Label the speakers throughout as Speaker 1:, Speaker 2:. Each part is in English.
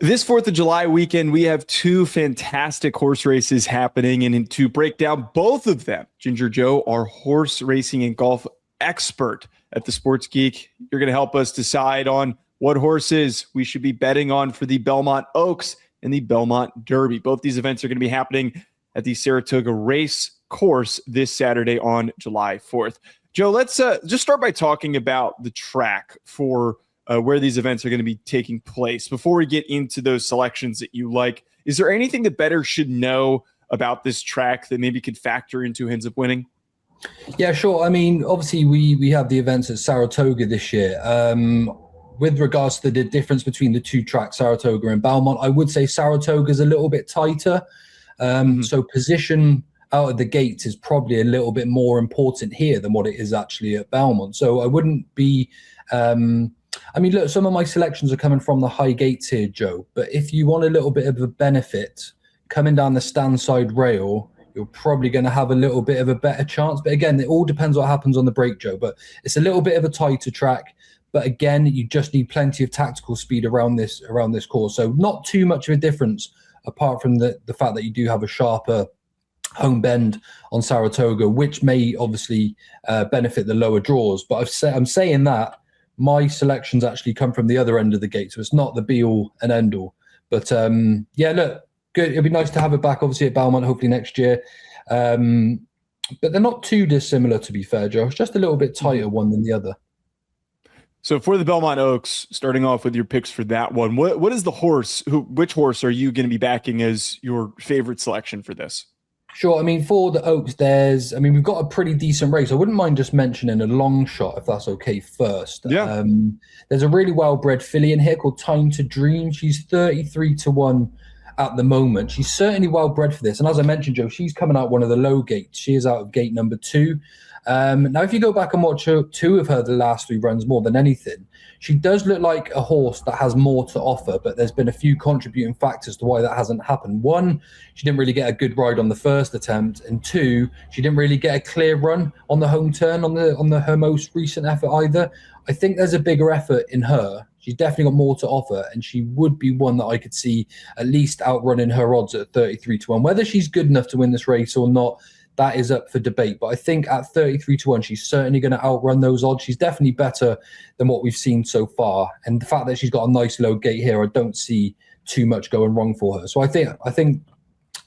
Speaker 1: This 4th of July weekend, we have two fantastic horse races happening, and to break down both of them, Ginger Joe, our horse racing and golf expert at the Sports Geek, you're going to help us decide on what horses we should be betting on for the Belmont Oaks and the Belmont Derby. Both these events are going to be happening at the Saratoga Race Course this Saturday on July 4th. Joe, let's just start by talking about the track for where these events are going to be taking place. Before we get into those selections that you like, is there anything that bettors should know about this track that maybe could factor into who ends up winning?
Speaker 2: Yeah, sure. I mean, obviously we have the events at Saratoga this year. With regards to the difference between the two tracks, Saratoga and Belmont, I would say Saratoga is a little bit tighter. So position out of the gates is probably a little bit more important here than what it is actually at Belmont. So I wouldn't be... I mean, look, some of my selections are coming from the high gates here, Joe. But if you want a little bit of a benefit coming down the stand side rail, you're probably going to have a little bit of a better chance. But again, it all depends what happens on the break, Joe. But it's a little bit of a tighter track. But again, you just need plenty of tactical speed around this course. So not too much of a difference, apart from the fact that you do have a sharper home bend on Saratoga, which may obviously benefit the lower draws. But I'm saying that my selections actually come from the other end of the gate, so it's not the be-all and end-all. But, yeah, look, good. It'd be nice to have it back, obviously, at Belmont, hopefully next year. But they're not too dissimilar, to be fair, Joe. It's just a little bit tighter one than the other.
Speaker 1: So for the Belmont Oaks, starting off with your picks for that one, what is the horse? Which horse are you going to be backing as your favorite selection for this?
Speaker 2: Sure. I mean, for the Oaks, we've got a pretty decent race. I wouldn't mind just mentioning a long shot, if that's okay, first.
Speaker 1: Yeah.
Speaker 2: There's a really well-bred filly in here called Time to Dream. She's 33-1 at the moment. She's certainly well-bred for this. And as I mentioned, Joe, she's coming out one of the low gates. She is out of gate number 2. Now, if you go back and watch two of her the last 3 runs more than anything, she does look like a horse that has more to offer, but there's been a few contributing factors to why that hasn't happened. 1, she didn't really get a good ride on the first attempt, and 2, she didn't really get a clear run on the home turn on her most recent effort either. I think there's a bigger effort in her. She's definitely got more to offer, and she would be one that I could see at least outrunning her odds at 33-1. Whether she's good enough to win this race or not, that is up for debate. But I think at 33-1, she's certainly going to outrun those odds. She's definitely better than what we've seen so far. And the fact that she's got a nice low gate here, I don't see too much going wrong for her. So I think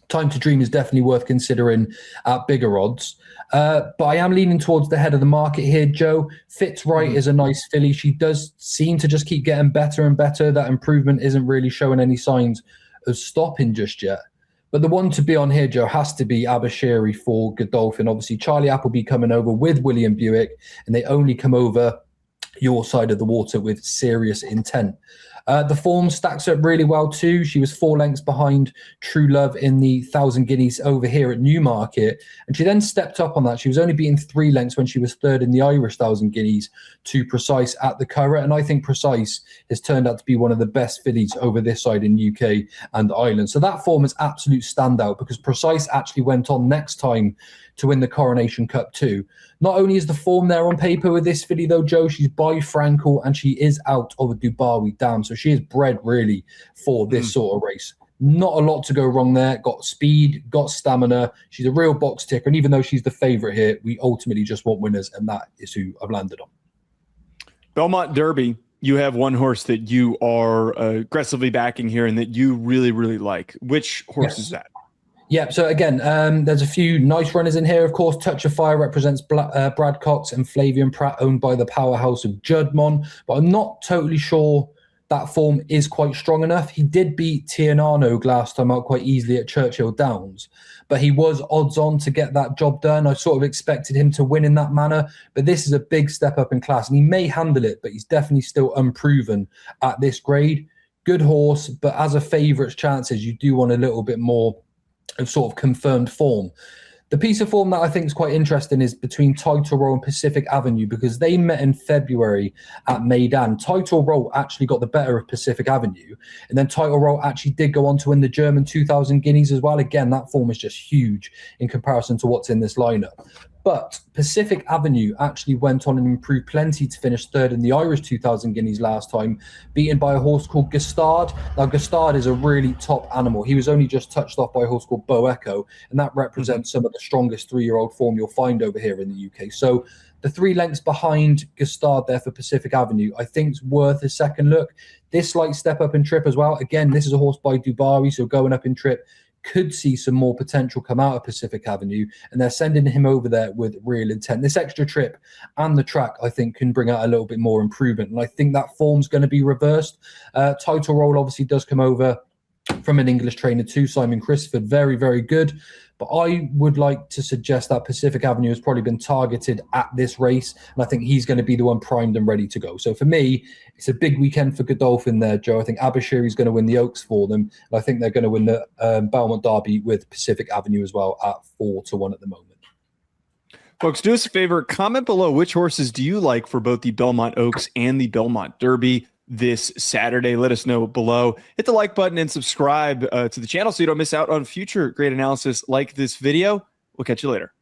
Speaker 2: Time to Dream is definitely worth considering at bigger odds. But I am leaning towards the head of the market here, Joe. Fitz Right is a nice filly. She does seem to just keep getting better and better. That improvement isn't really showing any signs of stopping just yet. But the one to be on here, Joe, has to be Abashiri for Godolphin. Obviously, Charlie Appleby coming over with William Buick, and they only come over your side of the water with serious intent. The form stacks up really well too. She was 4 lengths behind True Love in the 1,000 Guineas over here at Newmarket, and she then stepped up on that. She was only beaten 3 lengths when she was 3rd in the Irish 1,000 Guineas to Precise at the Curragh, and I think Precise has turned out to be one of the best fillies over this side in UK and Ireland. So that form is absolute standout because Precise actually went on next time to win the Coronation Cup too. Not only is the form there on paper with this filly though, Joe, she's bifrancal and she is out of a Dubawi dam. So she is bred really for this sort of race. Not a lot to go wrong there. Got speed, got stamina. She's a real box ticker. And even though she's the favourite here, we ultimately just want winners. And that is who I've landed on. Belmont
Speaker 1: Derby, you have one horse that you are aggressively backing here and that you really, really like. Which horse is that?
Speaker 2: Yeah, so again, there's a few nice runners in here. Of course, Touch of Fire represents Brad Cox and Flavian Pratt, owned by the powerhouse of Juddmonte. But I'm not totally sure that form is quite strong enough. He did beat Tiernano last time out quite easily at Churchill Downs, but he was odds on to get that job done. I sort of expected him to win in that manner, but this is a big step up in class, and he may handle it, but he's definitely still unproven at this grade. Good horse, but as a favourite's chances, you do want a little bit more of sort of confirmed form. The piece of form that I think is quite interesting is between Title Roll and Pacific Avenue, because they met in February at Meydan. Title Roll actually got the better of Pacific Avenue, and then Title Roll actually did go on to win the German 2,000 Guineas as well. Again, that form is just huge in comparison to what's in this lineup. But Pacific Avenue actually went on and improved plenty to finish third in the Irish 2000 Guineas last time, beaten by a horse called Gustard. Now, Gustard is a really top animal. He was only just touched off by a horse called Bo Echo, and that represents some of the strongest 3-year-old form you'll find over here in the UK. So the 3 lengths behind Gustard there for Pacific Avenue, I think is worth a second look. This slight step up in trip as well. Again, this is a horse by Dubarry, so going up in trip could see some more potential come out of Pacific Avenue, and they're sending him over there with real intent. This extra trip and the track, I think, can bring out a little bit more improvement, and I think that form's going to be reversed. Title roll obviously does come over from an English trainer too, Simon Crisford, very, very good. But I would like to suggest that Pacific Avenue has probably been targeted at this race, and I think he's going to be the one primed and ready to go. So for me, it's a big weekend for Godolphin there, Joe. I think Abashiri is going to win the Oaks for them, and I think they're going to win the Belmont Derby with Pacific Avenue as well at 4-1 at the moment.
Speaker 1: Folks, do us a favor, comment below which horses do you like for both the Belmont Oaks and the Belmont Derby this Saturday. Let us know below. Hit the like button and subscribe to the channel so you don't miss out on future great analysis like this video. We'll catch you later.